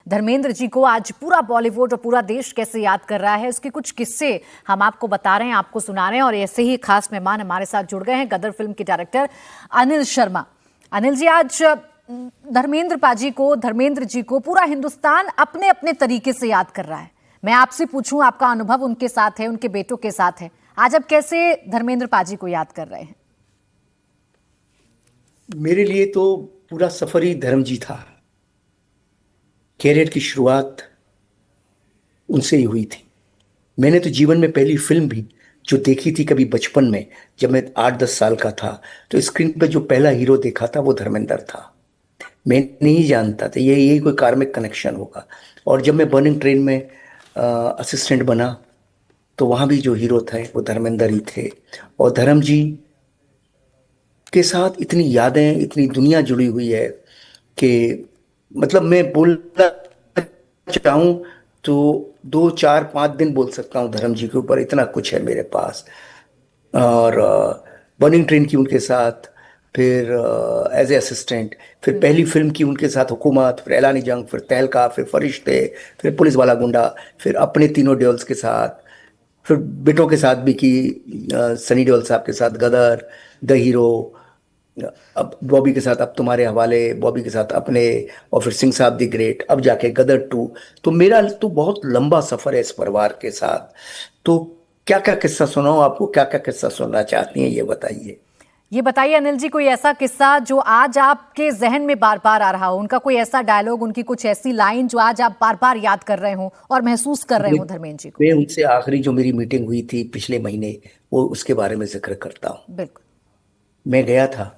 धर्मेंद्र जी को आज पूरा बॉलीवुड और पूरा देश कैसे याद कर रहा है, उसके कुछ किस्से हम आपको बता रहे हैं, आपको सुना रहे हैं। और ऐसे ही खास मेहमान हमारे साथ जुड़ गए हैं, गदर फिल्म के डायरेक्टर अनिल शर्मा। अनिल जी, आज धर्मेंद्र जी को पूरा हिंदुस्तान अपने अपने तरीके से याद कर रहा है। मैं आपसे पूछूं, आपका अनुभव उनके साथ है, उनके बेटों के साथ है, आज आप कैसे धर्मेंद्र पाजी को याद कर रहे हैं? मेरे लिए तो पूरा सफर ही धर्म जी था। कैरियर की शुरुआत उनसे ही हुई थी। मैंने तो जीवन में पहली फिल्म भी जो देखी थी कभी बचपन में, जब मैं 8-10 साल का था, तो स्क्रीन पर जो पहला हीरो देखा था वो धर्मेंद्र था। मैं नहीं जानता था ये यही कोई कार्मिक कनेक्शन होगा। और जब मैं बर्निंग ट्रेन में असिस्टेंट बना, तो वहां भी जो हीरो थे वो धर्मेंद्र ही थे। और धर्म जी के साथ इतनी यादें, इतनी दुनिया जुड़ी हुई है कि मतलब मैं बोलना चाहूं तो 2 4 5 दिन बोल सकता हूँ धर्म जी के ऊपर, इतना कुछ है मेरे पास। और बर्निंग ट्रेन की उनके साथ, फिर एज ए असिस्टेंट, फिर पहली फिल्म की उनके साथ हुकूमत, फिर ऐलानी जंग, फिर तहलका, फिर फरिश्ते, फिर पुलिस वाला गुंडा, फिर अपने तीनों ड्यूल्स के साथ, फिर बेटों के साथ भी की, सनी देओल साहब के साथ गदर, द हीरो, अब बॉबी के साथ अब तुम्हारे हवाले, बॉबी के साथ अपने, और फिर सिंह साहब दी ग्रेट, अब जाके गदर 2। तो मेरा तो बहुत लंबा सफर है इस परिवार के साथ। तो क्या क्या किस्सा सुनाऊं आपको, क्या क्या किस्सा सुनना चाहती हैं ये बताइए। ये बताइए अनिल जी, कोई ऐसा किस्सा जो आज आपके जहन में बार बार आ रहा हो, उनका कोई ऐसा डायलॉग, उनकी कुछ ऐसी लाइन जो आज आप बार बार याद कर रहे हो और महसूस कर रहे मैं हो धर्मेंद्र जी को। मैं उनसे आखिरी जो मेरी मीटिंग हुई थी पिछले महीने, वो उसके बारे में जिक्र करता हूँ। बिल्कुल। मैं गया था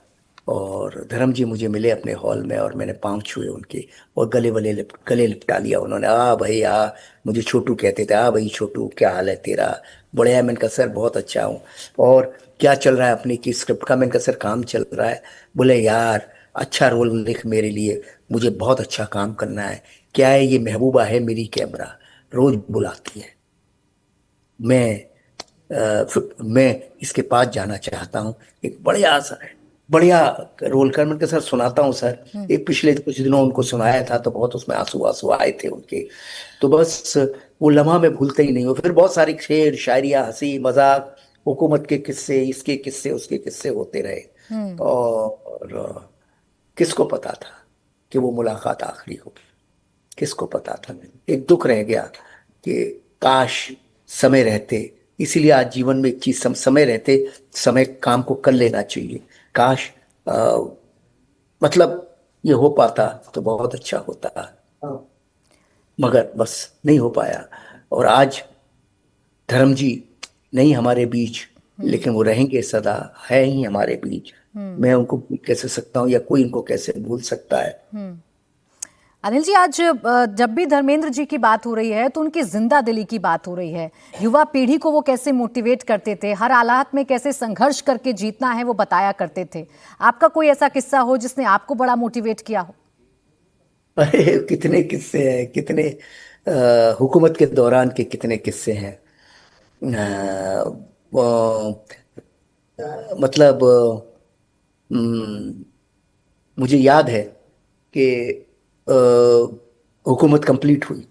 और धर्म जी मुझे मिले अपने हॉल में, और मैंने पाँव छुए उनके, और गले लिपटा लिया उन्होंने। आ भाई आ, मुझे छोटू कहते थे, आ भाई छोटू क्या हाल है तेरा, बढ़िया है। मैंने कहा सर बहुत अच्छा हूँ। और क्या चल रहा है अपनी की स्क्रिप्ट का? मैंने कहा सर काम चल रहा है। बोले यार अच्छा रोल लिख मेरे लिए, मुझे बहुत अच्छा काम करना है। क्या है, ये महबूबा है मेरी कैमरा, रोज बुलाती है। मैं मैं इसके पास जाना चाहता हूँ, एक बढ़िया रोल कर। मैंने कहा सर सुनाता हूँ सर। एक पिछले कुछ दिनों उनको सुनाया था तो बहुत उसमें आंसू आंसू आए थे उनके। तो बस वो लम्हा मैं भूलता ही नहीं हूँ। फिर बहुत सारी शेर शायरिया, हंसी मजाक, हुकूमत के किस्से, इसके किस्से उसके किस्से होते रहे। हम्म। और किसको पता था कि वो मुलाकात आखिरी होगी? किसको पता था? एक दुख रह गया कि काश समय रहते। इसीलिए आज जीवन में एक चीज समय रहते, समय काम को कर लेना चाहिए। काश आ, मतलब ये हो पाता तो बहुत अच्छा होता, मगर बस नहीं हो पाया। और आज धर्म जी नहीं हमारे बीच, लेकिन वो रहेंगे सदा, है ही हमारे बीच। मैं उनको भूल कैसे सकता हूँ, या कोई इनको कैसे भूल सकता है? अनिल जी, आज जब भी धर्मेंद्र जी की बात हो रही है तो उनकी जिंदा दिली की बात हो रही है। युवा पीढ़ी को वो कैसे मोटिवेट करते थे, हर हालात में कैसे संघर्ष करके जीतना है वो बताया करते थे। आपका कोई ऐसा किस्सा हो जिसने आपको बड़ा मोटिवेट किया हो? अरे कितने किस्से हैं, कितने हुकूमत के दौरान के कितने किस्से हैं। वो, मतलब मुझे याद है कि अ, हुकूमत कंप्लीट हुई,